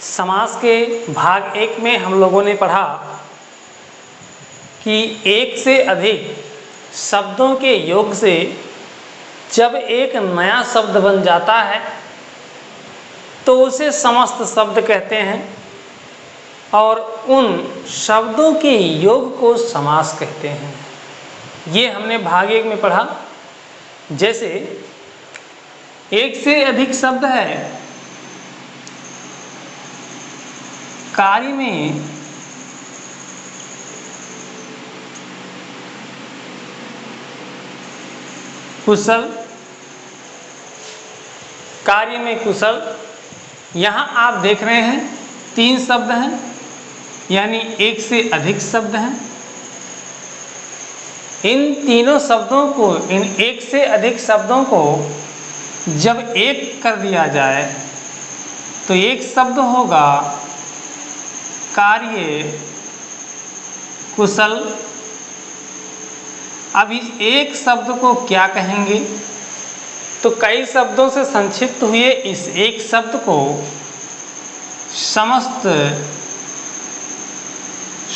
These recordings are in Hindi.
समास के भाग 1 में हम लोगों ने पढ़ा कि एक से अधिक शब्दों के योग से जब एक नया शब्द बन जाता है तो उसे समस्त शब्द कहते हैं और उन शब्दों के योग को समास कहते हैं। ये हमने भाग 1 में पढ़ा। जैसे एक से अधिक शब्द है, कार्य में कुशल, कार्य में कुशल। यहाँ आप देख रहे हैं 3 शब्द हैं, यानी एक से अधिक शब्द हैं। इन तीनों शब्दों को, इन एक से अधिक शब्दों को जब एक कर दिया जाए तो एक शब्द होगा कार्य कुशल। अब इस एक शब्द को क्या कहेंगे? तो कई शब्दों से संक्षिप्त हुए इस एक शब्द को समस्त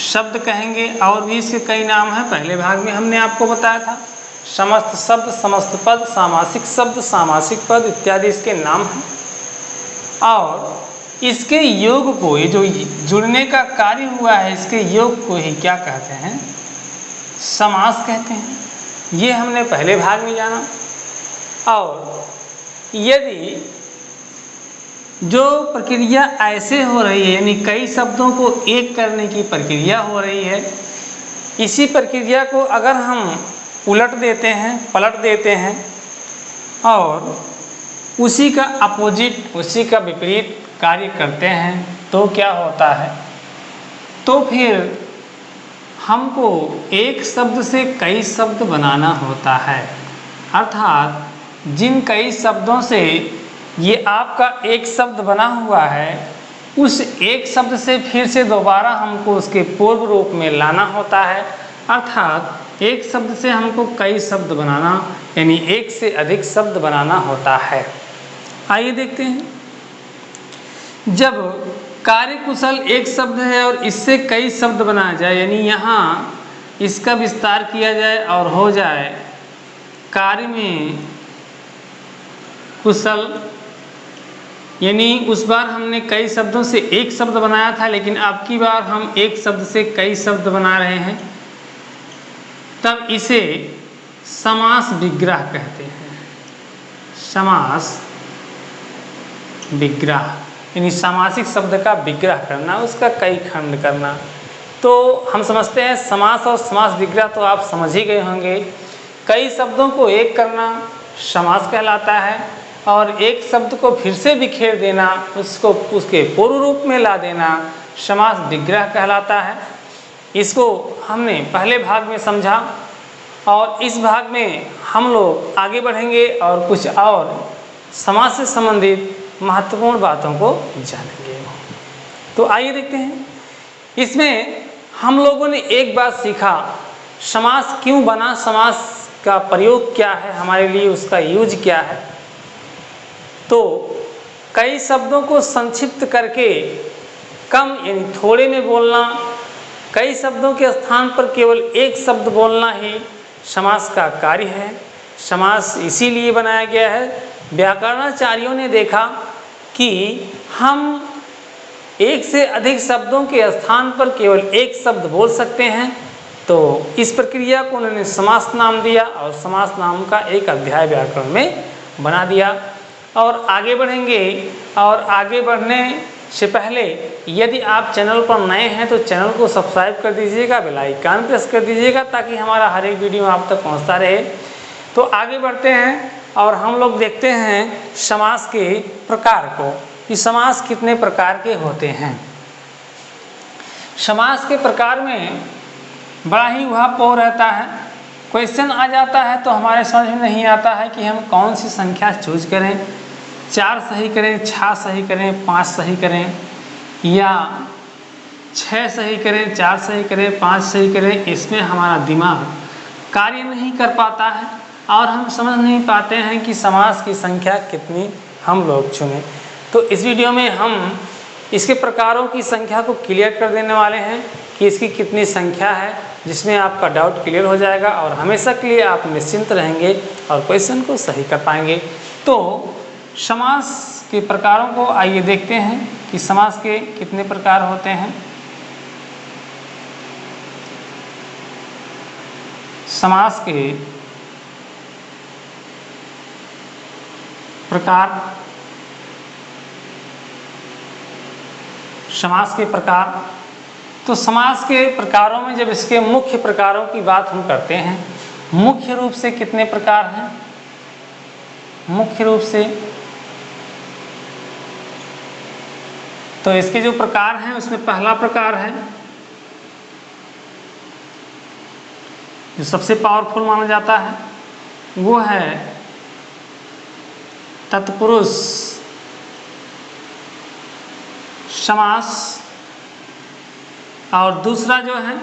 शब्द कहेंगे और भी इसके कई नाम हैं। पहले भाग में हमने आपको बताया था समस्त शब्द, समस्त पद, सामासिक शब्द, सामासिक पद इत्यादि इसके नाम हैं। और इसके योग को, ये जो जुड़ने का कार्य हुआ है, इसके योग को ही क्या कहते हैं? समास कहते हैं। ये हमने पहले भाग में जाना। और यदि जो प्रक्रिया ऐसे हो रही है, यानी कई शब्दों को एक करने की प्रक्रिया हो रही है, इसी प्रक्रिया को अगर हम उलट देते हैं, पलट देते हैं और उसी का अपोजिट, उसी का विपरीत कार्य करते हैं तो क्या होता है? तो फिर हमको एक शब्द से कई शब्द बनाना होता है। अर्थात जिन कई शब्दों से ये आपका एक शब्द बना हुआ है, उस एक शब्द से फिर से दोबारा हमको उसके पूर्व रूप में लाना होता है। अर्थात एक शब्द से हमको कई शब्द बनाना, यानी एक से अधिक शब्द बनाना होता है। आइए देखते हैं। जब कार्य कुशल एक शब्द है और इससे कई शब्द बनाया जाए, यानी यहाँ इसका विस्तार किया जाए और हो जाए कार्य में कुशल, यानी उस बार हमने कई शब्दों से एक शब्द बनाया था, लेकिन अब की बार हम एक शब्द से कई शब्द बना रहे हैं, तब इसे समास विग्रह कहते हैं। समास विग्रह यानी सामासिक शब्द का विग्रह करना, उसका कई खंड करना। तो हम समझते हैं समास और समास विग्रह तो आप समझ ही गए होंगे। कई शब्दों को एक करना समास कहलाता है और एक शब्द को फिर से बिखेर देना, उसको उसके पूर्व रूप में ला देना समास विग्रह कहलाता है। इसको हमने पहले भाग में समझा और इस भाग में हम लोग आगे बढ़ेंगे और कुछ और समास से संबंधित महत्वपूर्ण बातों को जानेंगे। तो आइए देखते हैं। इसमें हम लोगों ने एक बात सीखा, समास क्यों बना, समास का प्रयोग क्या है, हमारे लिए उसका यूज क्या है। तो कई शब्दों को संक्षिप्त करके कम यानी थोड़े में बोलना, कई शब्दों के स्थान पर केवल एक शब्द बोलना ही समास का कार्य है। समास इसीलिए बनाया गया है। व्याकरणाचार्यों ने देखा कि हम एक से अधिक शब्दों के स्थान पर केवल एक शब्द बोल सकते हैं, तो इस प्रक्रिया को उन्होंने समास नाम दिया और समास नाम का एक अध्याय व्याकरण में बना दिया। और आगे बढ़ेंगे, और आगे बढ़ने से पहले यदि आप चैनल पर नए हैं तो चैनल को सब्सक्राइब कर दीजिएगा, बेल आइकन प्रेस कर दीजिएगा ताकि हमारा हर एक वीडियो आप तक पहुंचता रहे। तो आगे बढ़ते हैं और हम लोग देखते हैं समास के प्रकार को, कि समास कितने प्रकार के होते हैं। समास के प्रकार में बड़ा ही उहापोह रहता है। क्वेश्चन आ जाता है तो हमारे समझ में नहीं आता है कि हम कौन सी संख्या चूज करें, 4 सही करें, 6 सही करें, 5 सही करें, या 6 सही करें, 4 सही करें, 5 सही करें। इसमें हमारा दिमाग कार्य नहीं कर पाता है और हम समझ नहीं पाते हैं कि समास की संख्या कितनी हम लोग चुनें। तो इस वीडियो में हम इसके प्रकारों की संख्या को क्लियर कर देने वाले हैं कि इसकी कितनी संख्या है, जिसमें आपका डाउट क्लियर हो जाएगा और हमेशा के लिए आप निश्चिंत रहेंगे और क्वेश्चन को सही कर पाएंगे। तो समास के प्रकारों को आइए देखते हैं कि समास के कितने प्रकार होते हैं। समास के प्रकार, समास के प्रकार। तो समास के प्रकारों में जब इसके मुख्य प्रकारों की बात हम करते हैं, मुख्य रूप से कितने प्रकार हैं? मुख्य रूप से तो इसके जो प्रकार हैं उसमें पहला प्रकार है जो सबसे पावरफुल माना जाता है, वो है तत्पुरुष समास, और दूसरा जो है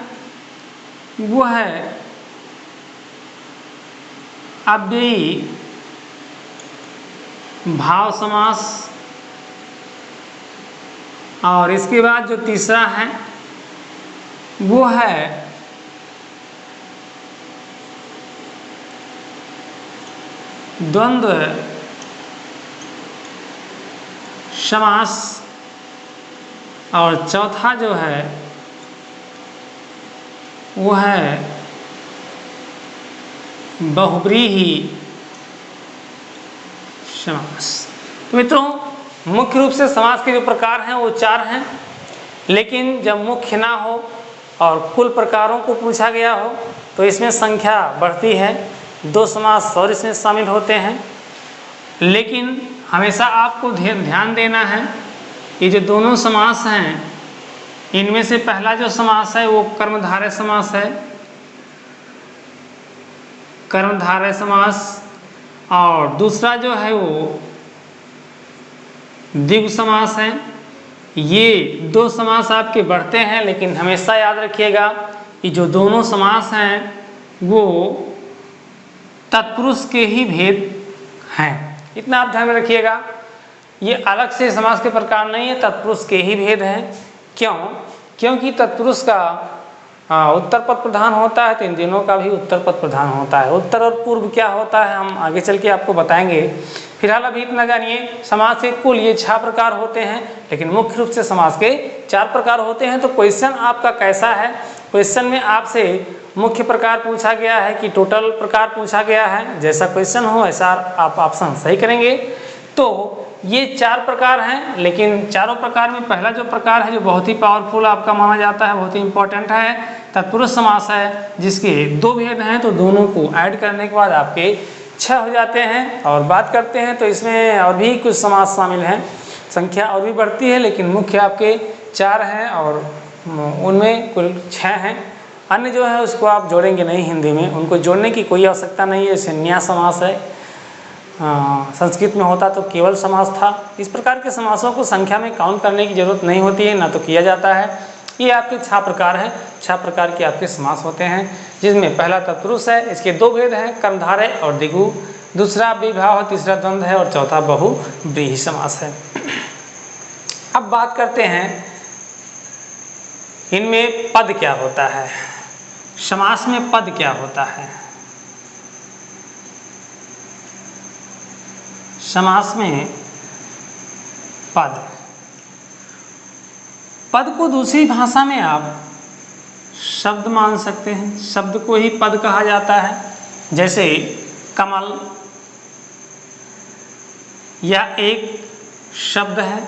वो है अव्ययी भाव समास, और इसके बाद जो तीसरा है वो है द्वंद्व समास, और चौथा जो है वो है बहुव्रीहि समास। तो मित्रों, मुख्य रूप से समास के जो प्रकार हैं वो 4 हैं, लेकिन जब मुख्य ना हो और कुल प्रकारों को पूछा गया हो तो इसमें संख्या बढ़ती है, 2 समास और इसमें शामिल होते हैं। लेकिन हमेशा आपको ध्यान देना है कि जो दोनों समास हैं इनमें से पहला जो समास है वो कर्मधारय समास है, कर्मधारय समास, और दूसरा जो है वो द्विगु समास है। ये 2 समास आपके बढ़ते हैं, लेकिन हमेशा याद रखिएगा कि जो दोनों समास हैं वो तत्पुरुष के ही भेद हैं, इतना आप ध्यान में रखिएगा। ये अलग से समास के प्रकार नहीं है, तत्पुरुष के ही भेद हैं। क्यों? क्योंकि तत्पुरुष का उत्तर पद प्रधान होता है, तो इन दिनों का भी उत्तर पद प्रधान होता है। उत्तर और पूर्व क्या होता है हम आगे चल के आपको बताएंगे। फिलहाल अभी इतना जानिए, समास के कुल ये 6 प्रकार होते हैं, लेकिन मुख्य रूप से समास के 4 प्रकार होते हैं। तो क्वेश्चन आपका कैसा है? क्वेश्चन में आपसे मुख्य प्रकार पूछा गया है कि टोटल प्रकार पूछा गया है? जैसा क्वेश्चन हो ऐसा आप ऑप्शन सही करेंगे। तो ये 4 प्रकार हैं, लेकिन चारों प्रकार में पहला जो प्रकार है जो बहुत ही पावरफुल आपका माना जाता है, बहुत ही इंपॉर्टेंट है, तत्पुरुष समास है, जिसके 2 भेद हैं। तो दोनों को ऐड करने के बाद आपके 6 हो जाते हैं। और बात करते हैं तो इसमें और भी कुछ समास शामिल हैं, संख्या और भी बढ़ती है, लेकिन मुख्य आपके 4 हैं और उनमें कुल 6 हैं। अन्य जो है उसको आप जोड़ेंगे नहीं हिंदी में, उनको जोड़ने की कोई आवश्यकता नहीं है। जैसे न्याय समास है, संस्कृत में होता तो केवल समास था। इस प्रकार के समासों को संख्या में काउंट करने की जरूरत नहीं होती है, ना तो किया जाता है। ये आपके 6 प्रकार हैं, 6 प्रकार के आपके समास होते हैं, जिसमें पहला तत्पुरुष है, इसके 2 भेद हैं, कर्मधारय और द्विगु, दूसरा विभाव है, तीसरा द्वंद्व है और चौथा बहुव्रीहि समास है। अब बात करते हैं इनमें पद क्या होता है, समास में पद क्या होता है। समास में पद, पद को दूसरी भाषा में आप शब्द मान सकते हैं, शब्द को ही पद कहा जाता है। जैसे कमल या एक शब्द है,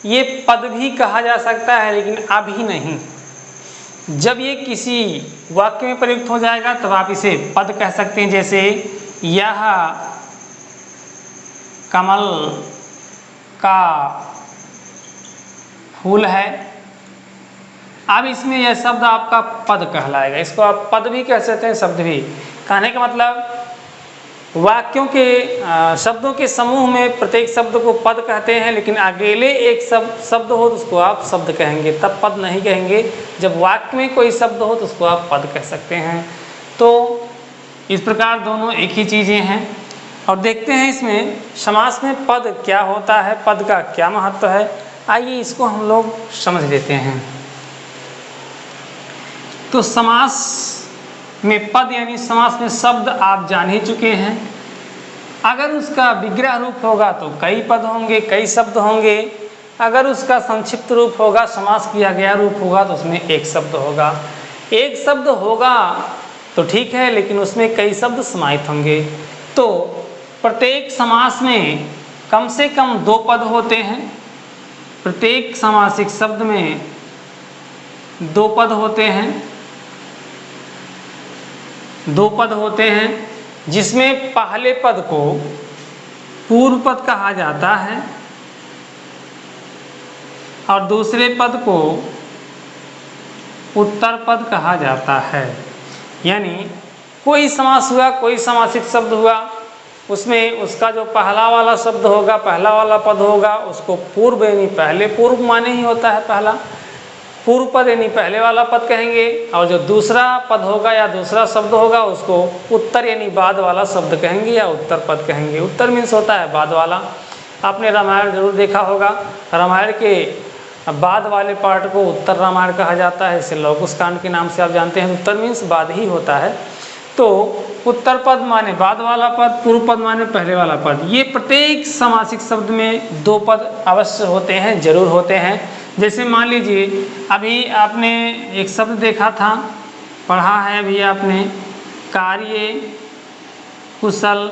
ये पद भी कहा जा सकता है, लेकिन अभी नहीं। जब ये किसी वाक्य में प्रयुक्त हो जाएगा तब आप इसे पद कह सकते हैं। जैसे यह कमल का फूल है, अब इसमें यह शब्द आपका पद कहलाएगा। इसको आप पद भी कह सकते हैं, शब्द भी। कहने का मतलब वाक्यों के शब्दों के समूह में प्रत्येक शब्द को पद कहते हैं, लेकिन अकेले एक शब्द हो तो उसको आप शब्द कहेंगे, तब पद नहीं कहेंगे। जब वाक्य में कोई शब्द हो तो उसको आप पद कह सकते हैं। तो इस प्रकार दोनों एक ही चीज़ें हैं। और देखते हैं इसमें समास में पद क्या होता है, पद का क्या महत्व है। आइए इसको हम लोग समझ लेते हैं। तो समास में पद यानी समास में शब्द आप जान ही चुके हैं। अगर उसका विग्रह रूप होगा तो कई पद होंगे, कई शब्द होंगे। अगर उसका संक्षिप्त रूप होगा, समास किया गया रूप होगा, तो उसमें एक शब्द होगा। एक शब्द होगा तो ठीक है, लेकिन उसमें कई शब्द समाहित होंगे। तो प्रत्येक समास में कम से कम 2 पद होते हैं। प्रत्येक समासिक शब्द में 2 पद होते हैं। 2 पद होते हैं जिसमें पहले पद को पूर्व पद कहा जाता है और दूसरे पद को उत्तर पद कहा जाता है। यानी कोई समास हुआ, कोई समासिक शब्द हुआ, उसमें उसका जो पहला वाला शब्द होगा, पहला वाला पद होगा, उसको पूर्व यानी पहले, पूर्व माने ही होता है पहला, पूर्व पद यानी पहले वाला पद कहेंगे। और जो दूसरा पद होगा या दूसरा शब्द होगा उसको उत्तर यानी बाद वाला शब्द कहेंगे या उत्तर पद कहेंगे। उत्तर मीन्स होता है बाद वाला। आपने रामायण जरूर देखा होगा, रामायण के बाद वाले पार्ट को उत्तर रामायण कहा जाता है। इसे लौकुश कांड के नाम से आप जानते हैं। उत्तर मीन्स बाद ही होता है। तो उत्तर पद माने बाद वाला पद, पूर्व पद माने पहले वाला पद। ये प्रत्येक समासिक शब्द में 2 पद अवश्य होते हैं, जरूर होते हैं। जैसे मान लीजिए अभी आपने एक शब्द देखा था, पढ़ा है अभी आपने, कार्य कुशल।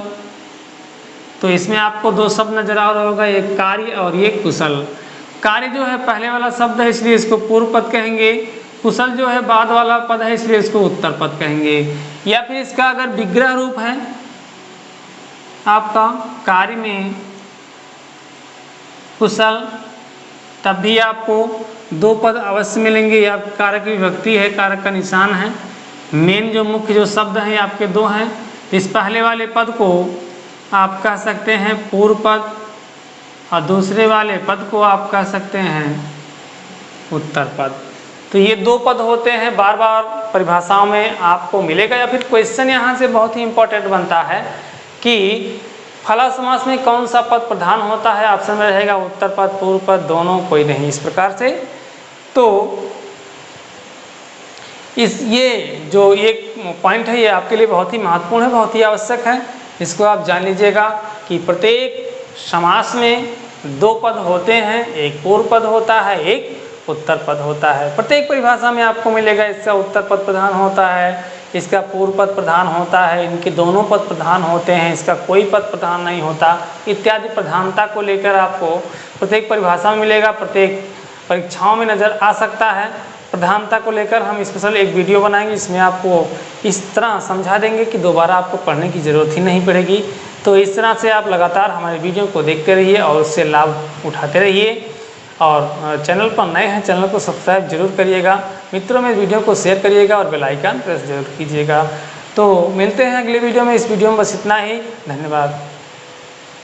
तो इसमें आपको 2 शब्द नजर आ रहा होगा, एक कार्य और एक कुशल। कार्य जो है पहले वाला शब्द है इसलिए इसको पूर्व पद कहेंगे। कुशल जो है बाद वाला पद है इसलिए इसको उत्तर पद कहेंगे। या फिर इसका अगर विग्रह रूप है आपका कार्य में कुशल, तब भी आपको 2 पद अवश्य मिलेंगे। या कारक की विभक्ति है, कारक का निशान है। मेन जो मुख्य जो शब्द हैं आपके 2 हैं। इस पहले वाले पद को आप कह सकते हैं पूर्व पद और दूसरे वाले पद को आप कह सकते हैं उत्तर पद। तो ये 2 पद होते हैं, बार बार परिभाषाओं में आपको मिलेगा। या फिर क्वेश्चन यहाँ से बहुत ही इंपॉर्टेंट बनता है कि फला समास में कौन सा पद प्रधान होता है। ऑप्शन में रहेगा उत्तर पद, पूर्व पद, दोनों, कोई नहीं, इस प्रकार से। तो ये जो एक पॉइंट है ये आपके लिए बहुत ही महत्वपूर्ण है, बहुत ही आवश्यक है। इसको आप जान लीजिएगा कि प्रत्येक समास में 2 पद होते हैं, एक पूर्व पद होता है, एक उत्तर पद होता है। प्रत्येक परिभाषा में आपको मिलेगा इसका उत्तर पद प्रधान होता है, इसका पूर्व पद प्रधान होता है, इनके दोनों पद प्रधान होते हैं, इसका कोई पद प्रधान नहीं होता, इत्यादि प्रधानता को लेकर आपको प्रत्येक परिभाषा में मिलेगा। प्रत्येक परीक्षाओं में नज़र आ सकता है। प्रधानता को लेकर हम स्पेशल एक वीडियो बनाएंगे, इसमें आपको इस तरह समझा देंगे कि दोबारा आपको पढ़ने की ज़रूरत ही नहीं पड़ेगी। तो इस तरह से आप लगातार हमारे वीडियो को देखते रहिए और उससे लाभ उठाते रहिए। और चैनल पर नए हैं, चैनल को सब्सक्राइब जरूर करिएगा, मित्रों में वीडियो को शेयर करिएगा और बेल आइकन प्रेस जरूर कीजिएगा। तो मिलते हैं अगले वीडियो में। इस वीडियो में बस इतना ही। धन्यवाद।